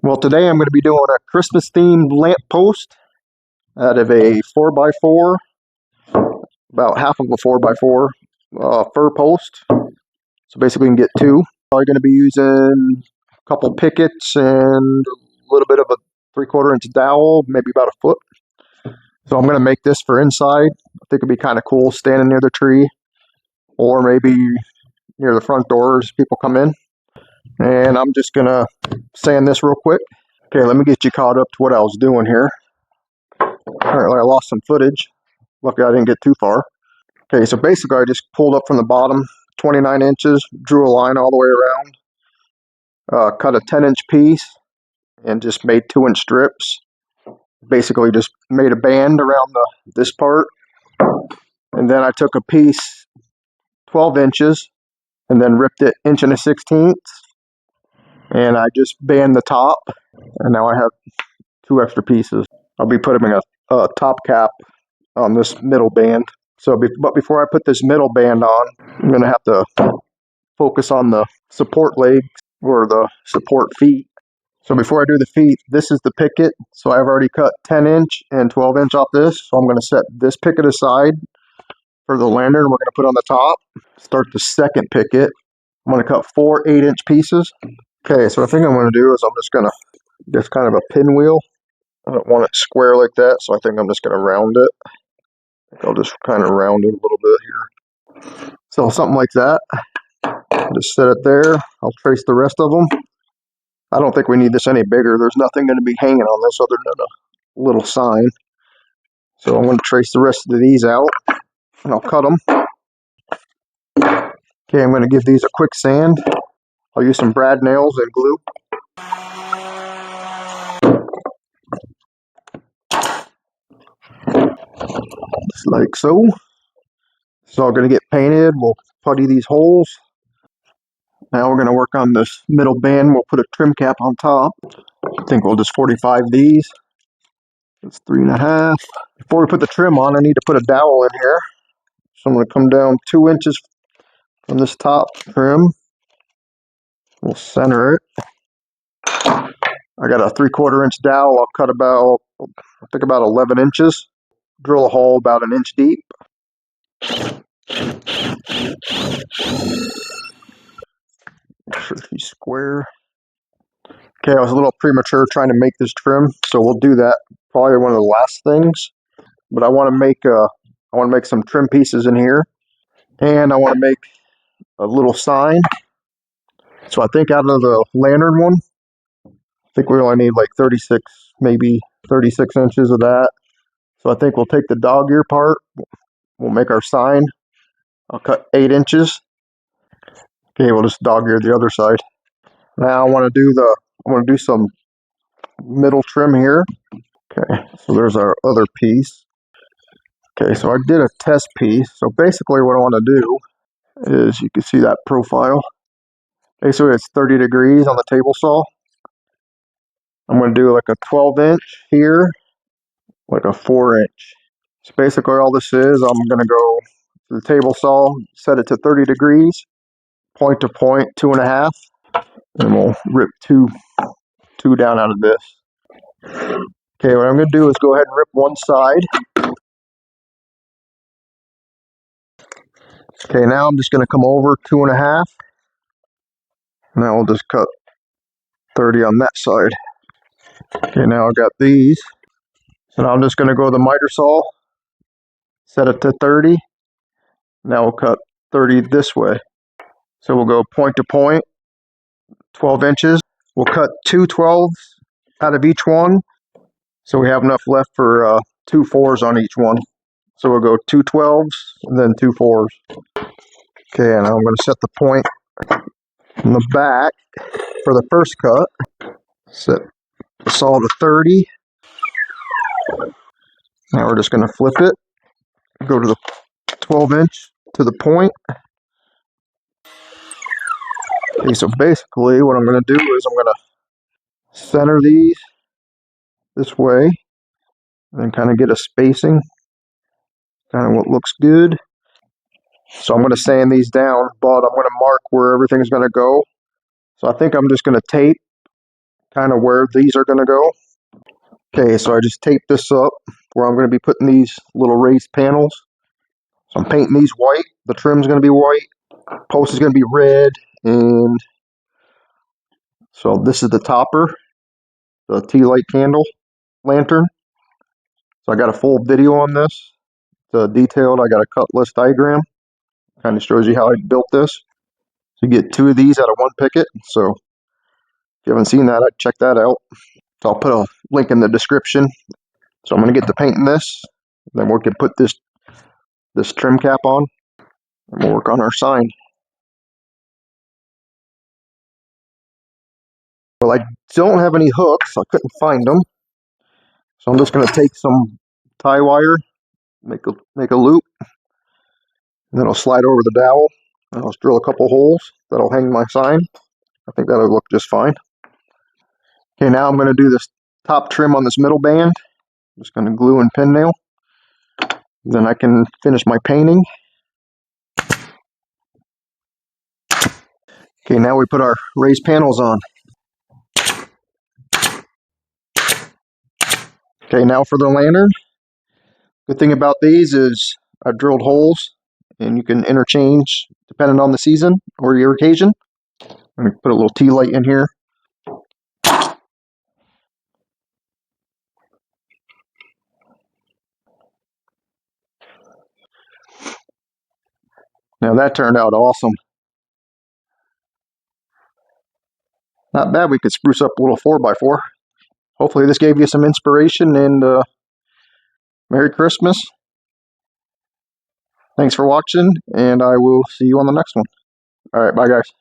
Well, today I'm going to be doing a Christmas themed lamp post out of a 4x4, about half of a 4x4 fir post. So basically you can get two. Probably going to be using a couple pickets and a little bit of a 3/4 inch dowel, maybe about a foot. So I'm going to make this for inside. I think it'd be kind of cool standing near the tree or maybe near the front door as people come in. And I'm just going to sand this real quick. Okay, let me get you caught up to what I was doing here. Apparently I lost some footage. Luckily I didn't get too far. Okay, so basically I just pulled up from the bottom 29 inches, drew a line all the way around, cut a 10-inch piece, and just made 2-inch strips. Basically just made a band around this part. And then I took a piece 12 inches and then ripped it 1 1/16. And I just band the top. And now I have 2 extra pieces. I'll be putting a top cap on this middle band. But before I put this middle band on, I'm going to have to focus on the support legs or the support feet. So before I do the feet, this is the picket. So I've already cut 10-inch and 12-inch off this. So I'm going to set this picket aside for the lantern we're going to put on the top. Start the second picket. I'm going to cut 4 8-inch pieces. Okay, so I think I'm going to do is I'm just going to get kind of a pinwheel. I don't want it square like that, so I think I'm just going to round it. I'll just kind of round it a little bit here. So something like that. Just set it there. I'll trace the rest of them. I don't think we need this any bigger. There's nothing going to be hanging on this other than a little sign. So I'm going to trace the rest of these out, and I'll cut them. Okay, I'm going to give these a quick sand. I'll use some brad nails and glue. Just like so. It's all going to get painted. We'll putty these holes. Now we're going to work on this middle band. We'll put a trim cap on top. I think we'll just 45 these. It's 3.5. Before we put the trim on, I need to put a dowel in here. So I'm going to come down 2 inches from this top trim. We'll center it. I got a 3/4 inch dowel. I'll cut about, I think about 11 inches. Drill a hole about 1 inch deep. Make sure she's square. Okay, I was a little premature trying to make this trim, so we'll do that probably one of the last things. But I want to make some trim pieces in here, and I want to make a little sign. So I think out of the lantern one, I think we only need like 36, maybe 36 inches of that. So I think we'll take the dog ear part. We'll make our sign. I'll cut 8 inches. Okay, we'll just dog ear the other side. Now I want to do some middle trim here. Okay, so there's our other piece. Okay, so I did a test piece. So basically what I want to do is, you can see that profile. Basically it's 30 degrees on the table saw. I'm going to do like a 12-inch here, like a 4-inch. So basically all this is, I'm going to go to the table saw, set it to 30 degrees, point to point, 2.5, and we'll rip two down out of this. Okay, what I'm going to do is go ahead and rip one side. Okay, now I'm just going to come over 2.5. Now we'll just cut 30 on that side. Okay, now I've got these. So now I'm just going to go to the miter saw, set it to 30. Now we'll cut 30 this way. So we'll go point to point, 12 inches. We'll cut 2 12s out of each one. So we have enough left for 2 4s on each one. So we'll go 2 12s and then 2 4s. Okay, and now I'm going to set the point in the back for the first cut. Set the saw to 30. Now we're just going to flip it. Go to the 12-inch to the point. Okay, so basically what I'm going to do is I'm going to center these this way and then kind of get a spacing, kind of what looks good. So I'm going to sand these down, but I'm going to mark where everything's going to go. So I think I'm just going to tape kind of where these are going to go. Okay, so I just taped this up where I'm going to be putting these little raised panels. So I'm painting these white. The trim's going to be white. Post is going to be red. And so this is the topper, the tea light candle lantern. So I got a full video on this. It's detailed. I got a cut list diagram. Kind of shows you how I built this. So you get 2 of these out of 1 picket. So if you haven't seen that, I'd check that out. So I'll put a link in the description. So I'm going to get to painting this. Then we can put this trim cap on. And we'll work on our sign. Well, I don't have any hooks. I couldn't find them. So I'm just going to take some tie wire, make a loop, and then I'll slide over the dowel. And I'll drill a couple holes. That'll hang my sign. I think that'll look just fine. Okay, now I'm going to do this top trim on this middle band. Just going to glue and pin nail. Then I can finish my painting. Okay, now we put our raised panels on. Okay, now for the lantern. Good thing about these is I've drilled holes and you can interchange depending on the season or your occasion. I'm going to put a little tea light in here. Now that turned out awesome. Not bad. We could spruce up a little 4x4. Hopefully this gave you some inspiration, and Merry Christmas. Thanks for watching, and I will see you on the next one. All right, bye guys.